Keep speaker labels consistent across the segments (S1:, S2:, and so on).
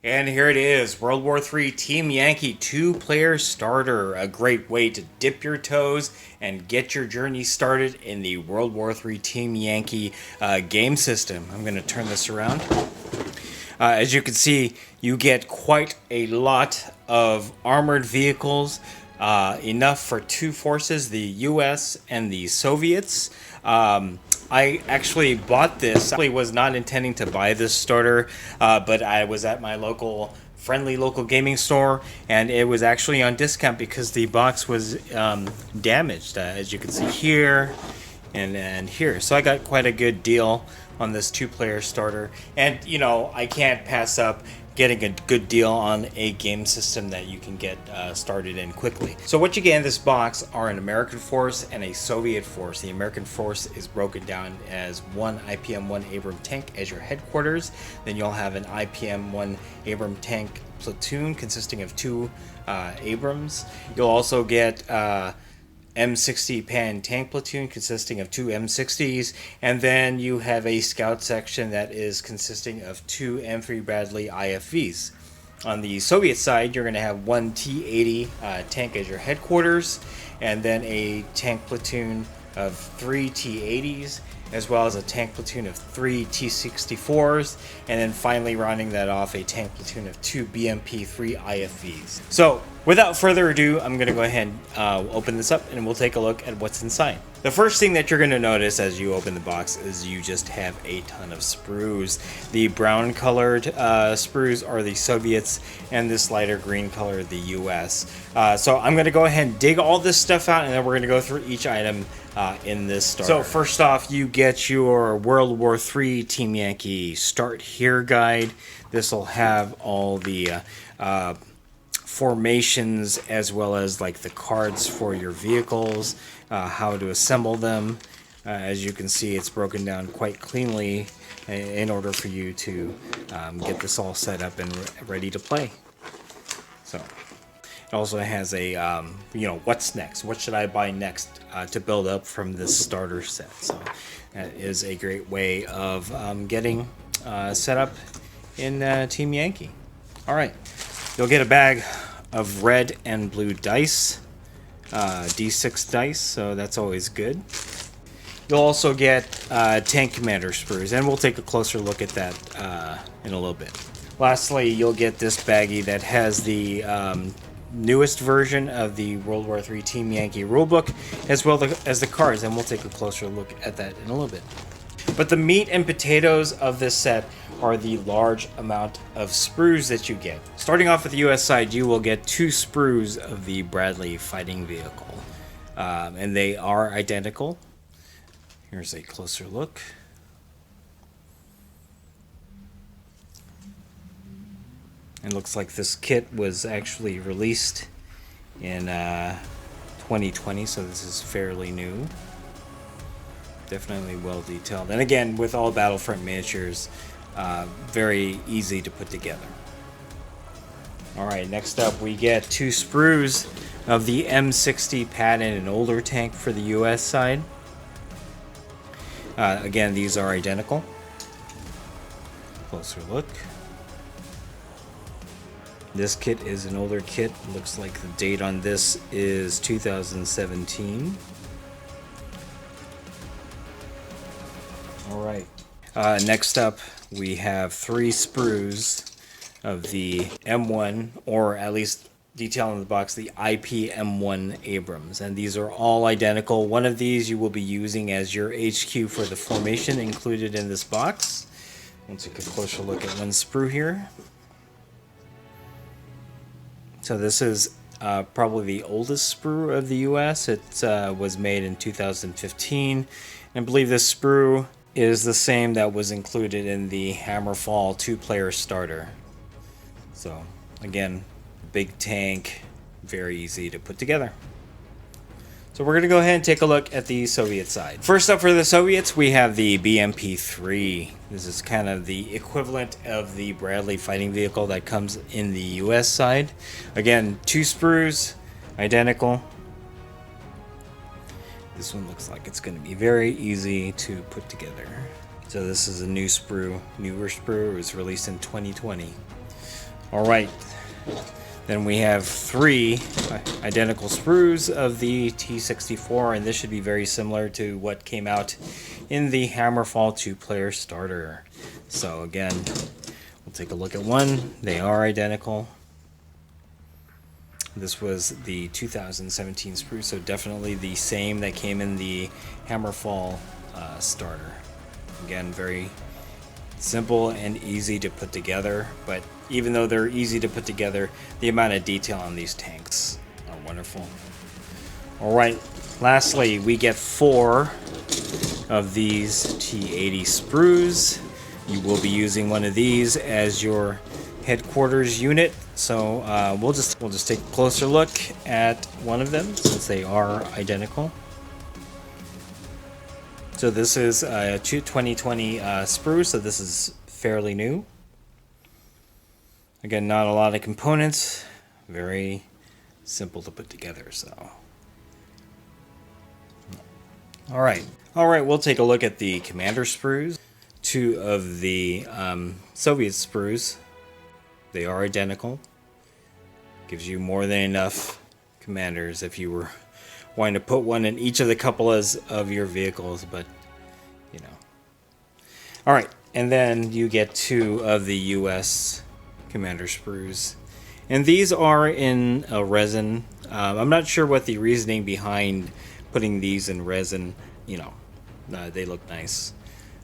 S1: And here it is, World War III Team Yankee Two-Player Starter. A great way to dip your toes and get your journey started in the World War III Team Yankee game system. I'm going to turn this around. As you can see, you get quite a lot of armored vehicles, enough for two forces, the US and the Soviets. I actually bought this. I was not intending to buy this starter, but I was at my friendly local gaming store, and it was actually on discount because the box was damaged, as you can see here and here. So I got quite a good deal on this two-player starter, and you know, I can't pass up getting a good deal on a game system that you can get started in quickly. So what you get in this box are an American force and a Soviet force. The American force is broken down as one IPM-1 Abram tank as your headquarters. Then you'll have an IPM-1 Abram tank platoon consisting of two Abrams. You'll also get M60 Pan tank platoon consisting of two M60s, and then you have a scout section that is consisting of two M3 Bradley IFVs. On the Soviet side, you're going to have one T-80 tank as your headquarters, and then a tank platoon of three T-80s, as well as a tank platoon of three T-64s, and then finally rounding that off, a tank platoon of two BMP-3 IFVs. So, without further ado, I'm going to go ahead and open this up, and we'll take a look at what's inside. The first thing that you're going to notice as you open the box is you just have a ton of sprues. The brown colored sprues are the Soviets, and this lighter green color the US. So I'm going to go ahead and dig all this stuff out, and then we're going to go through each item in this starter. So first off, you get your World War III Team Yankee Start Here guide. This will have all the formations as well as like the cards for your vehicles, how to assemble them. As you can see, it's broken down quite cleanly in order for you to get this all set up and ready to play. So it also has a what's next, what should I buy next to build up from this starter set. So that is a great way of getting set up in Team Yankee. All right, you'll get a bag of red and blue dice, D6 dice, so that's always good. You'll also get tank commander sprues, and we'll take a closer look at that in a little bit. Lastly, you'll get this baggie that has the newest version of the World War III Team Yankee rulebook, as well as the cards, and we'll take a closer look at that in a little bit. But the meat and potatoes of this set are the large amount of sprues that you get. Starting off with the US side, you will get two sprues of the Bradley fighting vehicle, and they are identical. Here's a closer look. It looks like this kit was actually released in 2020, so this is fairly new. Definitely well detailed, and again, with all Battlefront miniatures, very easy to put together. Alright, next up we get two sprues of the M60 Patton, an older tank for the US side. Again, these are identical. Closer look. This kit is an older kit. Looks like the date on this is 2017. Alright. Next up, we have three sprues of the M1, or at least detail in the box, the IPM-1 Abrams. And these are all identical. One of these you will be using as your HQ for the formation included in this box. Let's take a closer look at one sprue here. So this is probably the oldest sprue of the US. It was made in 2015. I believe this sprue is the same that was included in the Hammerfall two-player starter. So again, big tank, very easy to put together. So we're going to go ahead and take a look at the Soviet side. First up for the Soviets, we have the BMP-3. This is kind of the equivalent of the Bradley fighting vehicle that comes in the US side. Again, two sprues, identical. This one looks like it's going to be very easy to put together. So this is a newer sprue. It was released in 2020. All right. Then we have 3 identical sprues of the T64, and this should be very similar to what came out in the Hammerfall 2-player starter. So again, we'll take a look at one. They are identical. This was the 2017 sprue, so definitely the same that came in the Hammerfall starter. Again, very simple and easy to put together, but even though they're easy to put together, the amount of detail on these tanks are wonderful. Alright, lastly, we get 4 of these T80 sprues. You will be using one of these as your headquarters unit, so we'll just take a closer look at one of them since they are identical. So this is a 2020 sprue, so this is fairly new. Again, not a lot of components, very simple to put together. So, all right, we'll take a look at the commander sprues. 2 of the Soviet sprues, they are identical. Gives you more than enough commanders if you were wanting to put one in each of the cupolas of your vehicles, but you know. All right, and then you get 2 of the US commander sprues, and these are in a resin. I'm not sure what the reasoning behind putting these in resin. You know, they look nice.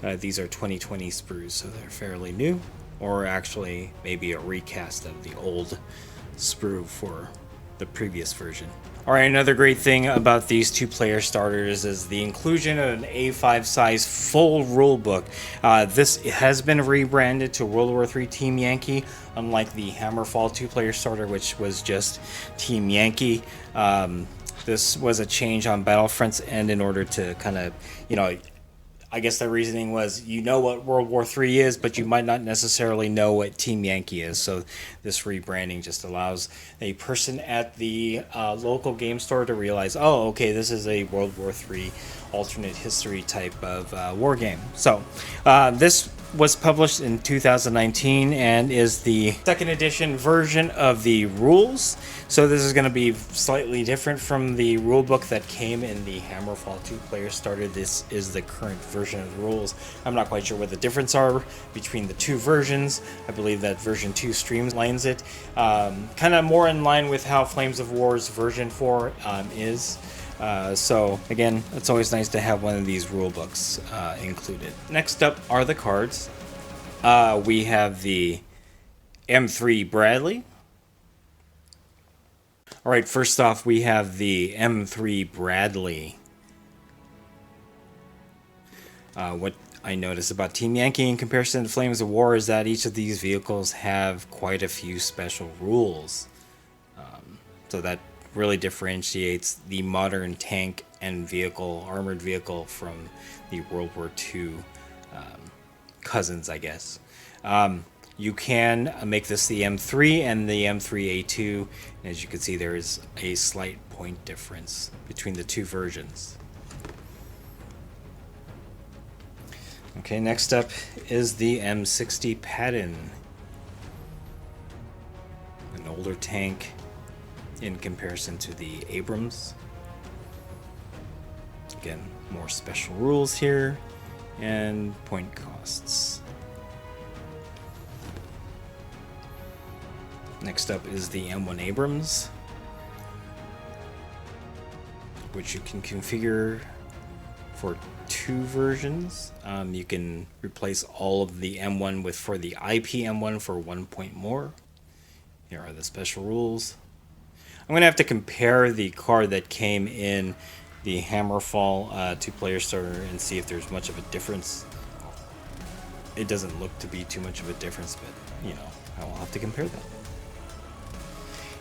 S1: These are 2020 sprues, so they're fairly new, or actually maybe a recast of the old sprue for the previous version. Alright, another great thing about these 2-player starters is the inclusion of an A5 size full rulebook. This has been rebranded to World War III Team Yankee, unlike the Hammerfall 2-player starter, which was just Team Yankee. This was a change on Battlefront's end in order to kind of, you know, I guess the reasoning was, you know what World War III is, but you might not necessarily know what Team Yankee is. So this rebranding just allows a person at the local game store to realize, oh, okay, this is a World War III alternate history type of war game. So this was published in 2019 and is the 2nd edition version of the rules. So this is going to be slightly different from the rulebook that came in the Hammerfall 2-player starter. This is the current version of the rules. I'm not quite sure what the difference are between the 2 versions. I believe that version 2 streamlines it. Kind of more in line with how Flames of War's version 4 is. So again, it's always nice to have one of these rule books included. Next up are the cards. We have the M3 Bradley. All right, first off, we have the M3 Bradley. What I noticed about Team Yankee in comparison to Flames of War is that each of these vehicles have quite a few special rules. So that really differentiates the modern tank and vehicle, armored vehicle, from the World War II cousins, I guess. You can make this the M3 and the M3A2. And as you can see, there is a slight point difference between the 2 versions. Okay, next up is the M60 Patton. An older tank in comparison to the Abrams. Again, more special rules here and point costs. Next up is the M1 Abrams, which you can configure for 2 versions. You can replace all of the M1 with for the IP M1 for 1 point more. Here are the special rules. I'm going to have to compare the card that came in the Hammerfall 2-player starter and see if there's much of a difference. It doesn't look to be too much of a difference, but you know, I will have to compare them.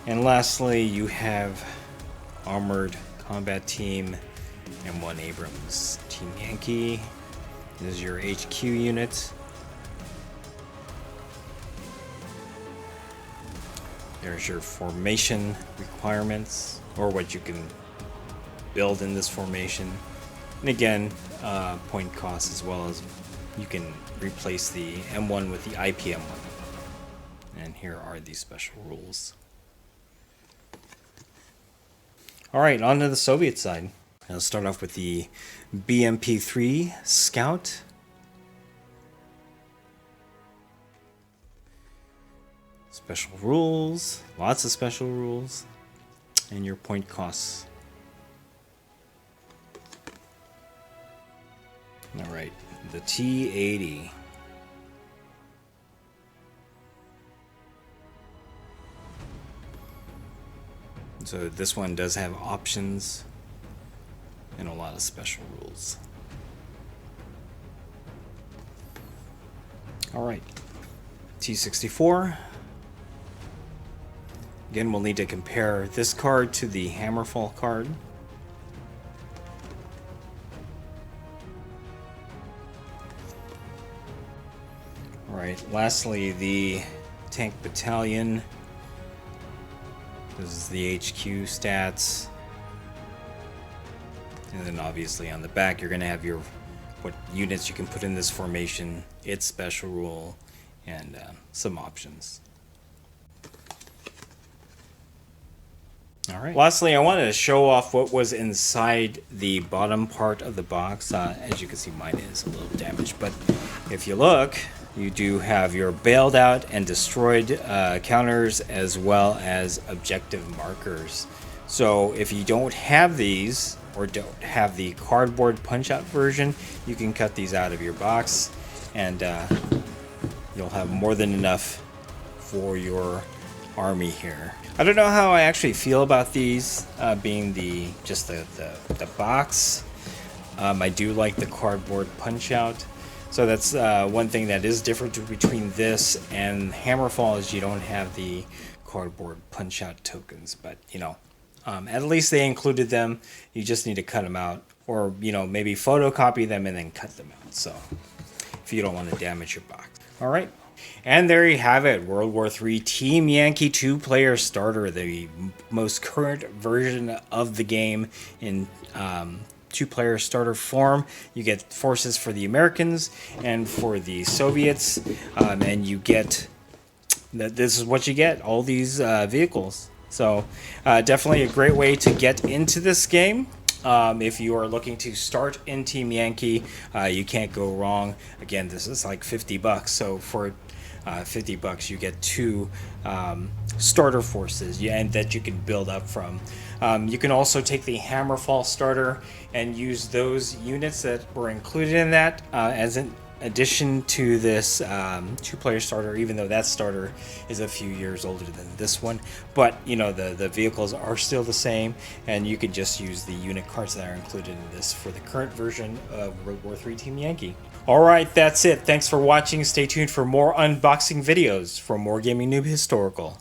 S1: And lastly, you have Armored Combat Team M1 Abrams. Team Yankee. This is your HQ unit. There's your formation requirements, or what you can build in this formation. And again, point costs, as well as you can replace the M1 with the IP M1. And here are the special rules. All right, on to the Soviet side. Let's start off with the BMP-3 Scout. Special rules, lots of special rules, and your point costs. All right, the T-80. So this one does have options and a lot of special rules. All right, T-64. Again, we'll need to compare this card to the Hammerfall card. All right, lastly, the Tank Battalion. This is the HQ stats. And then obviously on the back, you're going to have your what units you can put in this formation, its special rule, and some options. All right. Lastly, I wanted to show off what was inside the bottom part of the box. As you can see, mine is a little damaged, but if you look, you do have your bailed out and destroyed counters as well as objective markers. So if you don't have these or don't have the cardboard punch-out version, you can cut these out of your box and you'll have more than enough for your army here. I don't know how I actually feel about these being the box. I do like the cardboard punch-out. So that's one thing that is different between this and Hammerfall is you don't have the cardboard punch-out tokens. But, you know, at least they included them. You just need to cut them out or, you know, maybe photocopy them and then cut them out. So if you don't want to damage your box. All right. And there you have it, World War III Team Yankee Two-Player Starter, the most current version of the game in two-player starter form. You get forces for the Americans and for the Soviets, and you get, this is what you get, all these vehicles. So definitely a great way to get into this game. If you are looking to start in Team Yankee, you can't go wrong. Again, this is like $50, so for $50 you get two starter forces and that you can build up from. You can also take the Hammerfall starter and use those units that were included in that as an addition to this two-player starter, even though that starter is a few years older than this one. But you know, the vehicles are still the same, and you can just use the unit cards that are included in this for the current version of World War III Team Yankee. Alright, that's it. Thanks for watching. Stay tuned for more unboxing videos from More Gaming Noob Historical.